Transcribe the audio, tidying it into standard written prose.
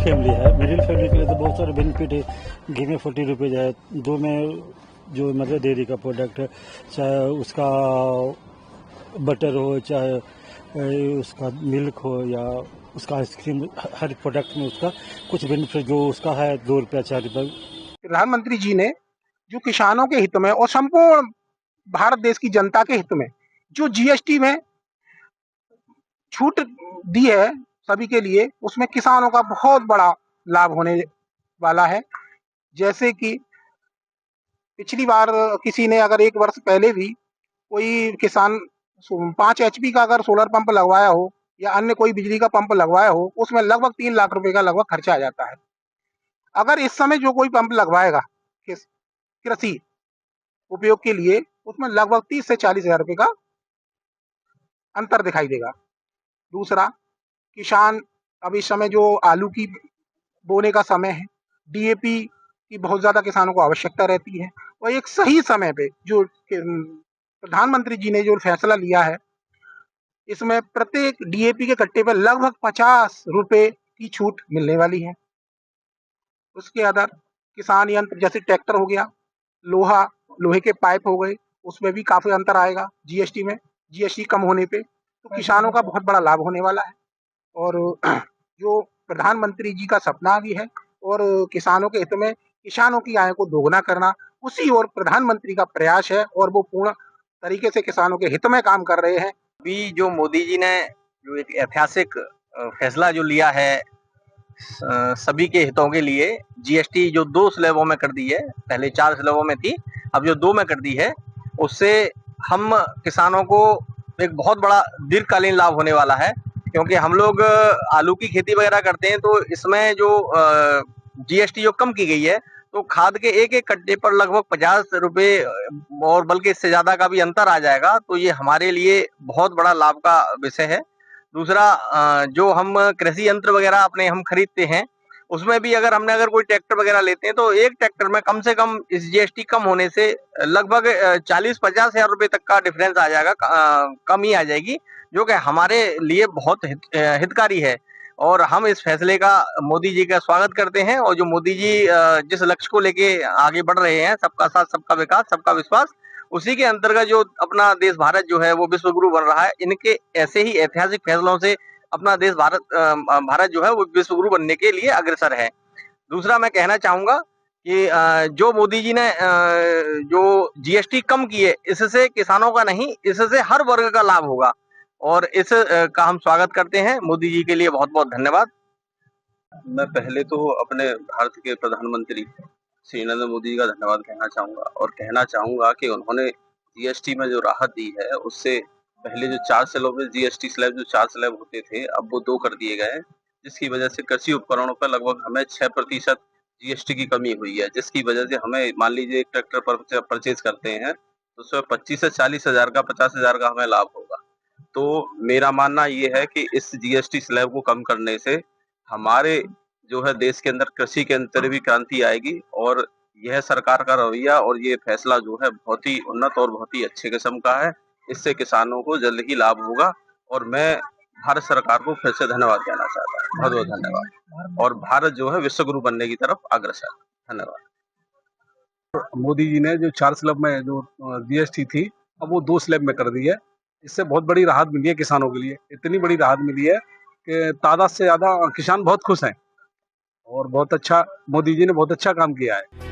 Family है, middle family के लिए तो बहुत सारे बेनिफिट है। घी में 40 रुपीज़ है, दो में जो मदर डेयरी का प्रोडक्ट है, चाहे उसका बटर हो, चाहे उसका मिल्क हो या उसका आइसक्रीम, हर प्रोडक्ट में उसका कुछ बेनिफिट जो उसका है 2 रुपया 4 रुपये। प्रधानमंत्री जी ने जो किसानों के हित में और संपूर्ण भारत देश की जनता के हित में जो जीएसटी में छूट दी है सभी के लिए, उसमें किसानों का बहुत बड़ा लाभ होने वाला है। जैसे कि पिछली बार किसी ने अगर 1 वर्ष पहले भी कोई किसान 5 एचपी का अगर सोलर पंप लगवाया हो या अन्य कोई बिजली का पंप लगवाया हो, उसमें लगभग 3 लाख रुपए का लगभग खर्चा आ जाता है। अगर इस समय जो कोई पंप लगवाएगा कृषि उपयोग के लिए, उसमें लगभग 30 से 40 हजार रुपए का अंतर दिखाई देगा। दूसरा, किसान अब इस समय जो आलू की बोने का समय है, डीएपी की बहुत ज्यादा किसानों को आवश्यकता रहती है और एक सही समय पे जो प्रधानमंत्री जी ने जो फैसला लिया है, इसमें प्रत्येक डीएपी के कट्टे पर लगभग 50 रुपए की छूट मिलने वाली है। उसके अदर किसान यंत्र जैसे ट्रैक्टर हो गया, लोहे के पाइप हो गए, उसमें भी काफी अंतर आएगा जीएसटी में। जीएसटी कम होने पे तो किसानों का बहुत बड़ा लाभ होने वाला है और जो प्रधानमंत्री जी का सपना भी है और किसानों के हित में किसानों की आय को दोगुना करना, उसी ओर प्रधानमंत्री का प्रयास है और वो पूर्ण तरीके से किसानों के हित में काम कर रहे हैं। अभी जो मोदी जी ने जो एक ऐतिहासिक फैसला जो लिया है सभी के हितों के लिए, जीएसटी जो 2 स्लैबों में कर दी है, पहले 4 स्लैबों में थी, अब जो 2 में कर दी है, उससे हम किसानों को एक बहुत बड़ा दीर्घकालीन लाभ होने वाला है। क्योंकि हम लोग आलू की खेती वगैरह करते हैं तो इसमें जो जीएसटी जो कम की गई है, तो खाद के एक कट्टे पर लगभग 50 रुपए और बल्कि इससे ज्यादा का भी अंतर आ जाएगा, तो ये हमारे लिए बहुत बड़ा लाभ का विषय है। दूसरा, जो हम कृषि यंत्र वगैरह अपने हम खरीदते हैं, उसमें भी अगर कोई ट्रैक्टर वगैरह लेते हैं तो एक ट्रैक्टर में कम से कम इस जीएसटी कम होने से लगभग 40-50 हजार रुपए तक का डिफरेंस आ जाएगा, कमी आ जाएगी, जो कि हमारे लिए बहुत हितकारी है। और हम इस फैसले का मोदी जी का स्वागत करते हैं और जो मोदी जी जिस लक्ष्य को लेके आगे बढ़ रहे हैं, सबका साथ सबका विकास सबका विश्वास, उसी के अंतर्गत जो अपना देश भारत जो है वो विश्व गुरु बन रहा है। इनके ऐसे ही ऐतिहासिक फैसलों से अपना देश भारत जो है वो विश्व गुरु बनने के लिए अग्रसर है। दूसरा, मैं कहना चाहूंगा कि जो मोदी जी ने जो जीएसटी कम की है, इससे किसानों का नहीं, इससे हर वर्ग का लाभ होगा और इस का हम स्वागत करते हैं। मोदी जी के लिए बहुत बहुत धन्यवाद। मैं पहले तो अपने भारत के प्रधानमंत्री श्री नरेंद्र मोदी जी का धन्यवाद कहना चाहूंगा और कहना चाहूंगा कि उन्होंने जीएसटी में जो राहत दी है, उससे पहले जो 4 स्लैब में जीएसटी स्लैब जो 4 स्लैब होते थे, अब वो 2 कर दिए गए हैं, जिसकी वजह से कृषि उपकरणों पर लगभग हमें 6% जीएसटी की कमी हुई है, जिसकी वजह से हमें मान लीजिए एक ट्रैक्टर पर परचेज करते हैं तो उसमें 25 से 40 हजार का 50 हजार का हमें लाभ होगा। तो मेरा मानना ये है कि इस जीएसटी स्लैब को कम करने से हमारे जो है देश के अंदर कृषि के अंदर भी क्रांति आएगी और यह सरकार का रवैया और ये फैसला जो है बहुत ही उन्नत और बहुत ही अच्छे किस्म का है। इससे किसानों को जल्द ही लाभ होगा और मैं भारत सरकार को फिर से धन्यवाद कहना चाहता हूँ। बहुत बहुत धन्यवाद। और भारत जो है विश्व गुरु बनने की तरफ अग्रसर है। धन्यवाद। मोदी जी ने जो 4 स्लैब में जो जीएसटी थी, अब वो 2 स्लैब में कर दी है। इससे बहुत बड़ी राहत मिली है किसानों के लिए। इतनी बड़ी राहत मिली है कि तादाद से ज्यादा किसान बहुत खुश हैं और बहुत अच्छा, मोदी जी ने बहुत अच्छा काम किया है।